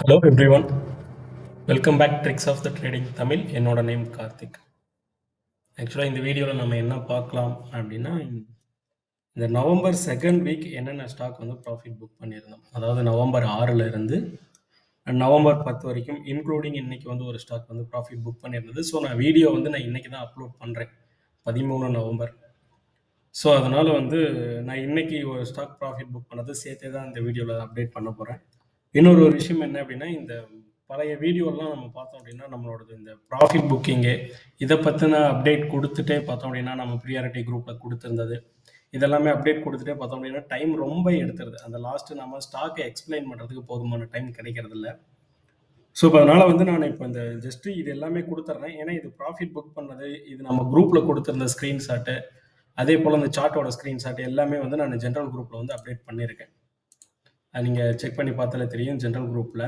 Hello everyone, welcome back tricks of the trading Tamil. என்னோட name Karthik. ஆக்சுவலாக இந்த வீடியோவில் நம்ம என்ன பார்க்கலாம் அப்படின்னா, இந்த நவம்பர் செகண்ட் வீக் என்னென்ன ஸ்டாக் வந்து ப்ராஃபிட் புக் பண்ணியிருந்தோம். அதாவது நவம்பர் 6ல் இருந்து நவம்பர் 10 வரைக்கும் இன்க்ளூடிங் இன்னைக்கு வந்து ஒரு ஸ்டாக் வந்து ப்ராஃபிட் புக் பண்ணியிருந்தது. ஸோ நான் வீடியோ வந்து நான் இன்னைக்கு தான் அப்லோட் பண்ணுறேன், 13 நவம்பர். ஸோ அதனால் வந்து நான் இன்னைக்கு ஒரு ஸ்டாக் ப்ராஃபிட் புக் பண்ணது சேர்த்தே தான் இந்த வீடியோவில் அப்டேட் பண்ண போகிறேன். இன்னொரு விஷயம் என்ன அப்படின்னா, இந்த பழைய வீடியோலாம் நம்ம பார்த்தோம் அப்படின்னா, நம்மளோடது இந்த ப்ராஃபிட் புக்கிங்கு இதை பற்றின அப்டேட் கொடுத்துட்டே பார்த்தோம் அப்படின்னா, நம்ம ப்ரியாரிட்டி குரூப்பில் கொடுத்துருந்தது இதெல்லாமே அப்டேட் கொடுத்துட்டே பார்த்தோம் அப்படின்னா டைம் ரொம்ப எடுத்துருது. அந்த லாஸ்ட்டு நம்ம ஸ்டாக்கை எக்ஸ்பிளைன் பண்ணுறதுக்கு போதுமான டைம் கிடைக்கிறது இல்லை. ஸோ இப்போ அதனால் வந்து நான் இப்போ இந்த ஜஸ்ட்டு இது எல்லாமே கொடுத்துட்றேன். ஏன்னா இது ப்ராஃபிட் புக் பண்ணது, இது நம்ம குரூப்பில் கொடுத்துருந்த ஸ்க்ரீன்ஷாட்டு, அதே போல் இந்த சார்ட்டோட ஸ்க்ரீன்ஷாட் எல்லாமே வந்து நான் ஜென்ரல் குரூப்பில் வந்து அப்டேட் பண்ணியிருக்கேன். அது நீங்கள் செக் பண்ணி பார்த்தாலே தெரியும் ஜென்ரல் குரூப்பில்.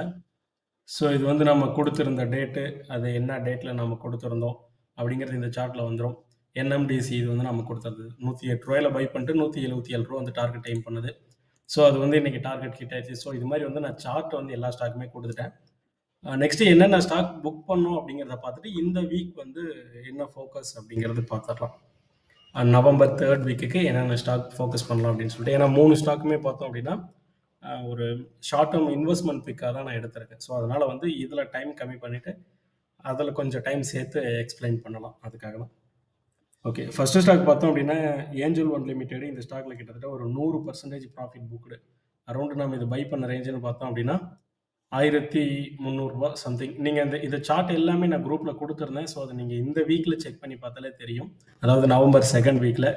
ஸோ இது வந்து நம்ம கொடுத்துருந்த டேட்டு, அது என்ன டேட்டில் நம்ம கொடுத்துருந்தோம் அப்படிங்கிறது இந்த சார்ட்டில் வந்துடும். என்எம்டிசி இது வந்து நம்ம கொடுத்தது 108 ரூபாயில் பை பண்ணிட்டு 177 ரூபா வந்து டார்கெட் டைம் பண்ணுது. ஸோ அது வந்து இன்றைக்கி டார்கெட் ஹிட் ஆயிடுச்சு. ஸோ இது மாதிரி வந்து நான் சார்ட் வந்து எல்லா ஸ்டாக்குமே கொடுத்துட்டேன். நெக்ஸ்ட்டு என்னென்ன ஸ்டாக் புக் பண்ணோம் அப்படிங்கிறத பார்த்துட்டு இந்த வீக் வந்து என்ன ஃபோக்கஸ் அப்படிங்கிறது பார்த்துடலாம். நவம்பர் 3rd வீக்குக்கு என்னென்ன ஸ்டாக் ஃபோக்கஸ் பண்ணலாம் அப்படின்னு சொல்லிட்டு. ஏன்னா 3 ஸ்டாக்குமே பார்த்தோம் அப்படின்னா ஒரு ஷார்ட் டேர்ம் இன்வெஸ்ட்மெண்ட் பிக்காக தான் நான் எடுத்திருக்கேன். ஸோ அதனால் வந்து இதில் டைம் கம்மி பண்ணிவிட்டு அதில் கொஞ்சம் டைம் சேர்த்து எக்ஸ்பிளைன் பண்ணலாம், அதுக்காக தான். ஓகே, ஃபஸ்ட்டு ஸ்டாக் பார்த்தோம் அப்படின்னா ஏஞ்சல் ஒன் லிமிடெட். இந்த ஸ்டாக்கில் கிட்டத்தட்ட ஒரு 100% ப்ராஃபிட் புக்குடு. அரௌண்டு நம்ம இது பை பண்ண ரேஞ்சுன்னு பார்த்தோம் அப்படின்னா 1300 சம்திங். நீங்கள் இந்த சார்ட் எல்லாமே நான் குரூப்பில் கொடுத்துருந்தேன். ஸோ அதை நீங்கள் இந்த வீக்கில் செக் பண்ணி பார்த்தாலே தெரியும். அதாவது நவம்பர் செகண்ட் வீக்கில்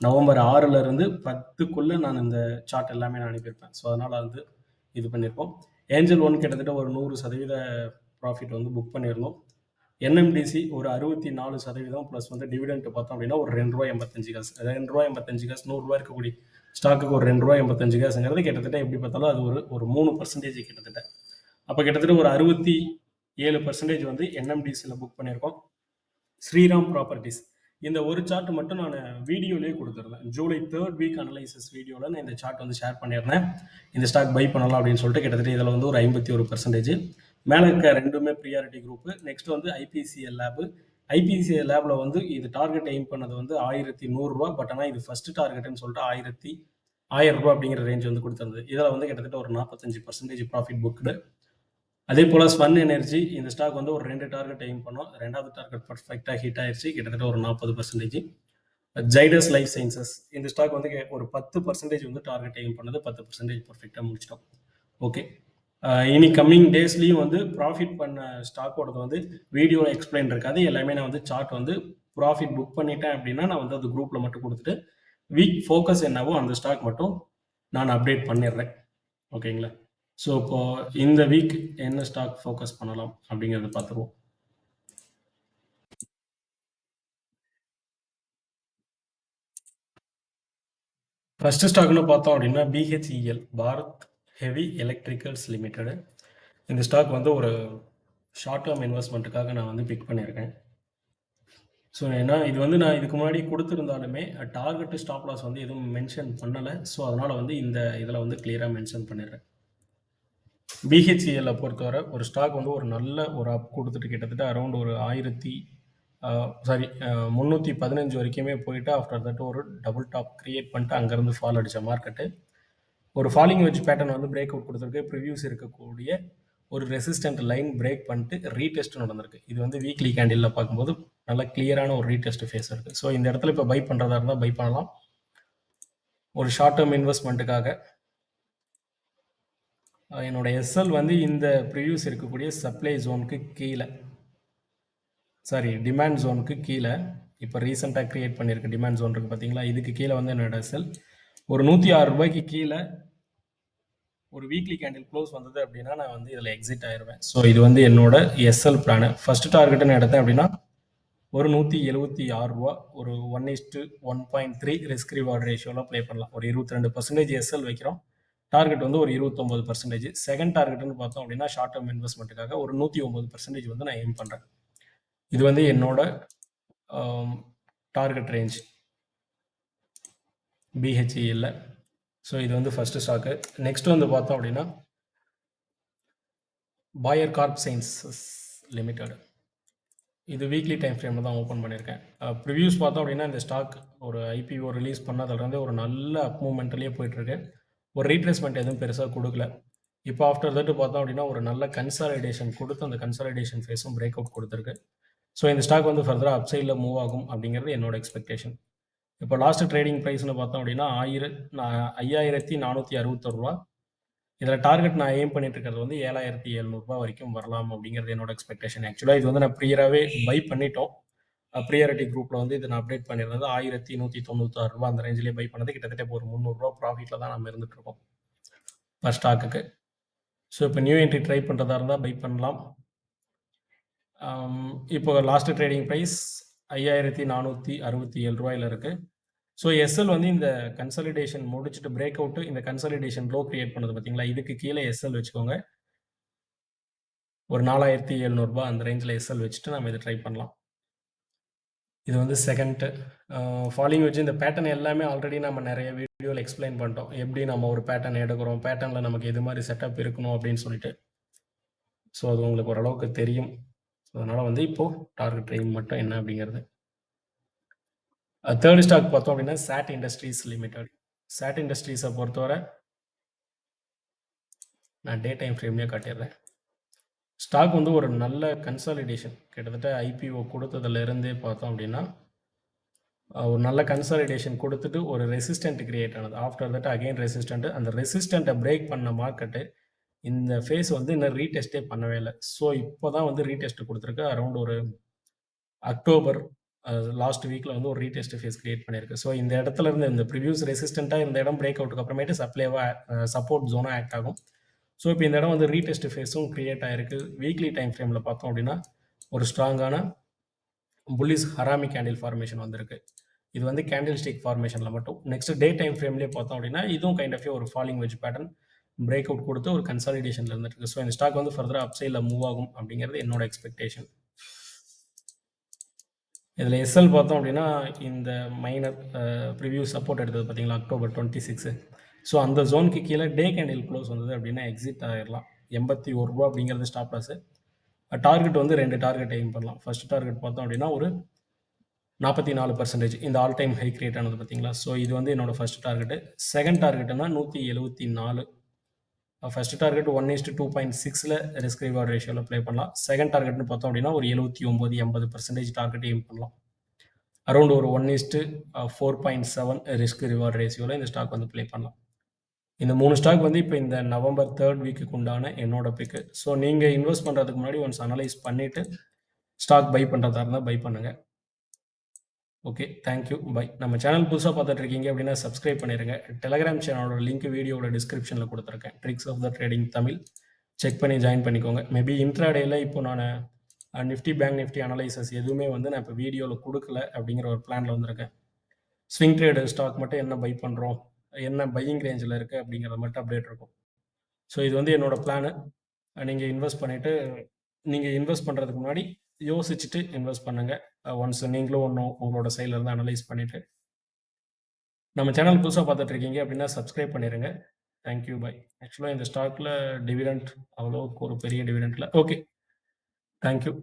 நவம்பர் 6லேருந்து 10க்குள்ளே நான் இந்த சார்ட் எல்லாமே நான் அனுப்பியிருப்பேன். ஸோ அதனால் வந்து இது பண்ணியிருப்போம். ஏஞ்சல் ஒன் கிட்டத்தட்ட ஒரு 100% ப்ராஃபிட் வந்து புக் பண்ணியிருந்தோம். என்எம்டிசி ஒரு 64% ப்ளஸ் வந்து டிவிடெண்ட் பார்த்தோம் அப்படின்னா ஒரு ₹2.85. ₹2.85 100 இருக்கக்கூடிய ஸ்டாக்குக்கு ஒரு ₹2.85 கிட்டத்தட்ட எப்படி பார்த்தாலும் அது ஒரு 3% கிட்டத்தட்ட. அப்போ கிட்டத்தட்ட ஒரு 67% வந்து என்எம்டிசியில் புக் பண்ணியிருக்கோம். ஸ்ரீராம் ப்ராப்பர்ட்டிஸ் இந்த ஒரு சார்ட் மட்டும் நான் வீடியோலேயே கொடுத்துருந்தேன். ஜூலை 3rd வீக் அனலைசிஸ் வீடியோவில் நான் இந்த சார்ட் வந்து ஷேர் பண்ணியிருந்தேன். இந்த ஸ்டாக் பை பண்ணலாம் அப்படின்னு சொல்லிட்டு கிட்டத்தட்ட இதில் வந்து ஒரு 51%. மேலே இருக்க ரெண்டுமே ப்ரியாரிட்டி குரூப்பு. நெக்ஸ்ட் வந்து ஐபிசிஎல் லேபு. ஐபிசிஎல் லேபில் வந்து இது டார்கெட் எய்ம் பண்ணது வந்து 1100 பட் ஆனால் இது ஃபஸ்ட்டு டார்கெட்டுன்னு சொல்லிட்டு 1000 ரூபா அப்படிங்கிற ரேஞ்ச் வந்து கொடுத்துருந்தது. இதில் வந்து கிட்டத்தட்ட ஒரு 45% ப்ராஃபிட் புக்கு. அதே போல் ஸ்வன் எனர்ஜி இந்த ஸ்டாக் வந்து ஒரு 2 டார்கெட் எய்ம் பண்ணோம். 2வது டார்கெட் பர்ஃபெக்டாக ஹிட் ஆயிடுச்சு, கிட்டத்தட்ட ஒரு 40%. ஜைடஸ் லைஃப் சயின்சஸ் இந்த ஸ்டாக் வந்து ஒரு 10% வந்து டார்கெட் எய்ம் பண்ணது, 10% பர்ஃபெக்டாக முடிச்சிட்டோம். ஓகே, இனி கம்மிங் டேஸ்லேயும் வந்து ப்ராஃபிட் பண்ண ஸ்டாக்கோடது வந்து வீடியோ எக்ஸ்பிளைன் இருக்காது. எல்லாமே நான் வந்து சார்ட் வந்து ப்ராஃபிட் புக் பண்ணிட்டேன் அப்படின்னா நான் வந்து அது குரூப்பில் மட்டும் கொடுத்துட்டு வீக் ஃபோக்கஸ் என்னவோ அந்த ஸ்டாக் மட்டும் நான் அப்டேட் பண்ணிடுறேன். ஓகேங்களா? ஸோ இப்போ இந்த வீக் என்ன ஸ்டாக் ஃபோக்கஸ் பண்ணலாம் அப்படிங்கிறத பார்த்துருவோம். ஃபஸ்ட்டு ஸ்டாக்னு பார்த்தோம் அப்படின்னா BHEL, Bharat heavy electricals limited. இந்த ஸ்டாக் வந்து ஒரு ஷார்ட் டேர்ம் இன்வெஸ்ட்மெண்ட்டுக்காக நான் வந்து பிக் பண்ணியிருக்கேன். ஸோ ஏன்னா இது வந்து நான் இதுக்கு முன்னாடி கொடுத்துருந்தாலுமே டார்கெட்டு ஸ்டாப் லாஸ் வந்து எதுவும் மென்ஷன் பண்ணலை. ஸோ அதனால் வந்து இந்த இதில் வந்து கிளியராக மென்ஷன் பண்ணிடுறேன். பிஹெச்இஎல்லை பொறுத்தவரை ஒரு ஸ்டாக் வந்து ஒரு நல்ல ஒரு அப் கொடுத்துட்டு கிட்டத்தட்ட அரௌண்ட் ஒரு 315 வரைக்குமே போயிட்டு ஆஃப்டர் தட் ஒரு டபுள் டாப் கிரியேட் பண்ணிட்டு அங்கேருந்து ஃபால் அடித்த மார்க்கெட்டு ஒரு ஃபாலிங் வெஜ் பேட்டர்ன் வந்து பிரேக் அவுட் கொடுத்துருக்கு. ப்ரிவியூஸ் இருக்கக்கூடிய ஒரு ரெசிஸ்டன்ட் லைன் பிரேக் பண்ணிட்டு ரீடெஸ்ட் நடந்திருக்கு. இது வந்து வீக்லி கேண்டிலில் பார்க்கும்போது நல்ல கிளியரான ஒரு ரீடெஸ்ட் ஃபேஸ் இருக்குது. ஸோ இந்த இடத்துல இப்போ பை பண்ணுறதா இருந்தால் பை பண்ணலாம். ஒரு ஷார்ட் டேர்ம் இன்வெஸ்ட்மெண்ட்டுக்காக என்னோட எஸ்எல் வந்து இந்த ப்ரிவியூஸ் இருக்கக்கூடிய சப்ளை ஜோனுக்கு கீழே, டிமாண்ட் ஜோனுக்கு கீழே, இப்போ ரீசெண்டாக க்ரியேட் பண்ணியிருக்க டிமாண்ட் ஜோன் இருக்குது பார்த்தீங்களா, இதுக்கு கீழே வந்து என்னோட எஸ்எல் ஒரு 106 ரூபாய்க்கு கீழே ஒரு வீக்லி கேண்டில் க்ளோஸ் வந்தது அப்படின்னா நான் வந்து இதில் எக்ஸிட் ஆயிடுவேன். ஸோ இது வந்து என்னோட எஸ்எல் பிளானு. ஃபஸ்ட்டு டார்கெட்டுன்னு எடுத்தேன் அப்படின்னா ஒரு 176 ரூபா, ஒரு 1:1.3 ரிஸ்க் ரிவார்டு ரேஷியோவில் ப்ளே பண்ணலாம். ஒரு 22% எஸ்எல் வைக்கிறோம். டார்கெட் வந்து ஒரு 29%. செகண்ட் டார்கெட்னு பார்த்தோம் அப்படின்னா ஷார்ட் டேர்ம் இன்வெஸ்ட்மெண்ட்டுக்காக ஒரு 109% வந்து நான் எய்ம் பண்ணுறேன். இது வந்து என்னோட டார்கெட் ரேஞ்ச் பிஹெச்இஎல்ல. ஸோ இது வந்து ஃபஸ்ட்டு ஸ்டாக்கு. நெக்ஸ்ட் வந்து பார்த்தோம் அப்படின்னா பாயர் கார்ப் சயின்சஸ் லிமிடெட். இது வீக்லி டைம் ஃப்ரேமில் தான் ஓப்பன் பண்ணியிருக்கேன். ப்ரிவ்யூஸ் பார்த்தோம் அப்படின்னா இந்த ஸ்டாக் ஒரு ஐபிஓ ரிலீஸ் பண்ணதுலேருந்து ஒரு நல்ல அப் மூமெண்ட்லேயே போயிட்டுருக்கு. ஒரு ரீட்ரேஸ்மெண்ட் எதுவும் பெருசாக கொடுக்கல. இப்போ ஆஃப்டர் தட் பார்த்தோம் அப்படின்னா ஒரு நல்ல கன்சாலிடேஷன் கொடுத்து அந்த கன்சாலிடேஷன் ஃபேஸும் பிரேக் அவுட் கொடுத்துருக்கு. ஸோ இந்த ஸ்டாக் வந்து ஃபர்தராக அப்சைடில் மூவ் ஆகும் அப்படிங்கிறது என்னோட எக்ஸ்பெக்டேஷன். இப்போ லாஸ்ட் ட்ரேடிங் ப்ரைஸ்னு பார்த்தோம் அப்படின்னா 5461 ரூபா. இதில் டார்கெட் நான் எய்ம் பண்ணிட்டு இருக்கிறது வந்து 7700 வரைக்கும் வரலாம் அப்படிங்கிறது என்னோட எக்ஸ்பெக்டேஷன். ஆக்சுவலாக இது வந்து நான் ப்ரியராகவே பை பண்ணிட்டோம். ப்ரியாரிட்டி குரூப்பில் வந்து இதை நான் அப்டேட் பண்ணியிருந்தது 1196 அந்த ரேஞ்சிலே பை பண்ணது. கிட்டத்தட்ட இப்போ ஒரு 300 ப்ராஃபிட்டில் தான் நம்ம இருந்துட்டு இருக்கோம் பர் ஸ்டாக்குக்கு. ஸோ இப்போ நியூ என்ட்ரி ட்ரை பண்ணுறதா இருந்தால் பை பண்ணலாம். இப்போ லாஸ்ட் ட்ரேடிங் ப்ரைஸ் 5467 இருக்குது. ஸோ எஸ்எல் வந்து இந்த கன்சாலிடேஷன் முடிச்சுட்டு பிரேக் அவுட்டு இந்த கன்சாலிடேஷன் லோ கிரியேட் பண்ணது பார்த்தீங்களா, இதுக்கு கீழே எஸ்எல் வச்சுக்கோங்க. ஒரு 4700 அந்த ரேஞ்சில் எஸ்எல் வச்சுட்டு நம்ம இதை ட்ரை பண்ணலாம். இது வந்து செகண்ட் ஃபாலிங் வச்சு இந்த பேட்டர்ன் எல்லாமே ஆல்ரெடி நம்ம நிறைய வீடியோவில் எக்ஸ்பிளைன் பண்ணிட்டோம். எப்படி நம்ம ஒரு பேட்டர்ன் எடுக்கிறோம், பேட்டர்னில் நமக்கு எது மாதிரி செட்டப் இருக்கணும் அப்படின்னு சொல்லிட்டு. ஸோ அது உங்களுக்கு ஓரளவுக்கு தெரியும். அதனால் வந்து இப்போது டார்கெட் ட்ரேடிங் மட்டும் என்ன அப்படிங்கிறது. தேர்ட் ஸ்டாக் பார்த்தோம் அப்படின்னா சாட் இண்டஸ்ட்ரீஸ் லிமிடெட். சாட் இண்டஸ்ட்ரீஸை பொறுத்தவரை நான் டே டைம் ஃப்ரேம்லேயே காட்டிடுறேன். ஸ்டாக் வந்து ஒரு நல்ல கன்சாலிடேஷன் கிட்டத்தட்ட ஐபிஓ கொடுத்ததுலேருந்தே பார்த்தோம் அப்படின்னா ஒரு நல்ல கன்சாலிடேஷன் கொடுத்துட்டு ஒரு ரெசிஸ்டன்ட் கிரியேட் ஆனது. After that again resistant. அந்த ரெசிஸ்டண்ட்டை பிரேக் பண்ண மார்க்கெட்டு இந்த ஃபேஸ் வந்து இன்னும் ரீடெஸ்ட்டே பண்ணவே இல்லை. ஸோ இப்போ தான் வந்து ரீடெஸ்ட் கொடுத்துருக்கு. அரௌண்ட் ஒரு அக்டோபர் லாஸ்ட் வீக்கில் வந்து ஒரு ரீடெஸ்ட் ஃபேஸ் கிரியேட் பண்ணியிருக்கு. ஸோ இந்த இடத்துல இருந்து இந்த ப்ரிவியூஸ் ரெசிஸ்டண்ட்டாக இந்த இடம் பிரேக் அவுட்டுக்கு அப்புறமேட்டு சப்போர்ட் ஜோனாக ஆக்ட் ஆகும். ஸோ இப்போ இந்த இடம் வந்து ரீடெஸ்ட் ஃபேஸும் கிரியேட் ஆகிருக்கு. வீக்லி டைம் ஃப்ரேமில் பார்த்தோம் அப்படின்னா ஒரு ஸ்ட்ராங்கான புல்லிஸ் ஹராமி கேண்டில் ஃபார்மேஷன் வந்திருக்கு. இது வந்து கேண்டில் ஸ்டிக் ஃபார்மேஷனில் மட்டும். நெக்ஸ்ட் டே டைம் ஃப்ரேம்லேயே பார்த்தோம் அப்படின்னா இதுவும் கைண்ட் ஆஃப் ஒரு falling veg pattern break out கொடுத்து ஒரு கன்சாலிடேஷனில் இருந்துட்டு இருக்கு. ஸோ இந்த ஸ்டாக் வந்து ஃபர்தராக அப்சைடில் மூவ் ஆகும் அப்படிங்கிறது என்னோட எக்ஸ்பெக்டேஷன். இதில் எஸ்எல் பார்த்தோம் அப்படின்னா இந்த மைனர் ப்ரிவியூ சப்போர்ட் எடுத்தது பார்த்தீங்களா October 26. ஸோ அந்த ஜோனுக்கு கீழே டே கேண்டில் க்ளோஸ் வந்தது அப்படின்னா எக்ஸிட் ஆகிடலாம். 81 ரூபா அப்படிங்கிறது ஸ்டாப் லாஸ். டார்கெட் வந்து 2 டார்கெட் எய்ம் பண்ணலாம். ஃபர்ஸ்ட் டார்கெட் பார்த்தோம் அப்படின்னா ஒரு 44% இந்த ஆல் டைம் ஹை கிரியேட் ஆனது பார்த்தீங்களா. ஸோ இது வந்து என்னோட ஃபர்ஸ்ட் டார்கெட்டு. செகண்ட் டார்கெட்னா 174. ஃபர்ஸ்ட் டார்கெட் 1:2.6 ரிஸ்க் ரிவார்ட் ரேஷியோவில் ப்ளே பண்ணலாம். செகண்ட் டார்கெட்னு பார்த்தோம் அப்படின்னா ஒரு 79-80% டார்கெட் எய்ம் பண்ணலாம். அரௌண்ட் ஒரு 1:4.7 ரிஸ்க் ரிவார்ட் ரேஷியோவில் இந்த ஸ்டாக் வந்து ப்ளே பண்ணலாம். இந்த 3 ஸ்டாக் வந்து இப்போ இந்த நவம்பர் 3rd வீக்குக்கு உண்டான என்னோட பிக்கு. ஸோ நீங்கள் இன்வெஸ்ட் பண்ணுறதுக்கு முன்னாடி ஒன்ஸ் அனலைஸ் பண்ணிவிட்டு ஸ்டாக் பை பண்ணுறதா இருந்தால் பை பண்ணுங்கள். Okay, thank you, bye. நம்ம சேனல் புதுசாக பார்த்துட்டு இருக்கீங்க அப்படின்னா சப்ஸ்கிரைப் பண்ணிடுங்க. டெலகிராம் சேனலோட லிங்க் வீடியோட டிஸ்கிரிப்ஷனில் கொடுத்துருக்கேன். Tricks of the trading Tamil check பண்ணி ஜாயின் பண்ணிக்கோங்க. மேபி இன்ட்ராடேயில் இப்போ நான் நிஃப்டி பேங்க் நிஃப்டி அனலைசஸ் எதுவுமே வந்து நான் இப்போ வீடியோவில் கொடுக்கல அப்படிங்கிற ஒரு பிளானில் வந்திருக்கேன். ஸ்விங் ட்ரேடு ஸ்டாக் மட்டும் என்ன பை பண்ணுறோம், என்ன பையிங் ரேஞ்சில் இருக்குது அப்படிங்கிறத மட்டும் அப்டேட் இருக்கும். ஸோ இது வந்து என்னோட பிளானு. நீங்கள் இன்வெஸ்ட் பண்ணுறதுக்கு முன்னாடி யோசிச்சுட்டு இன்வெஸ்ட் பண்ணுங்கள். ஒன்ஸ் நீங்களும் ஒன்றும் உங்களோட சைட்லேருந்து அனலைஸ் பண்ணிவிட்டு நம்ம சேனல் புதுசாக பார்த்துட்டு இருக்கீங்க அப்படின்னா சப்ஸ்கிரைப் பண்ணிடுங்க. Thank you, bye. ஆக்சுவலாக இந்த ஸ்டாக்கில் டிவிடெண்ட் அவ்வளோக்கு ஒரு பெரிய டிவிடெண்ட் இல்லை. Okay, thank you.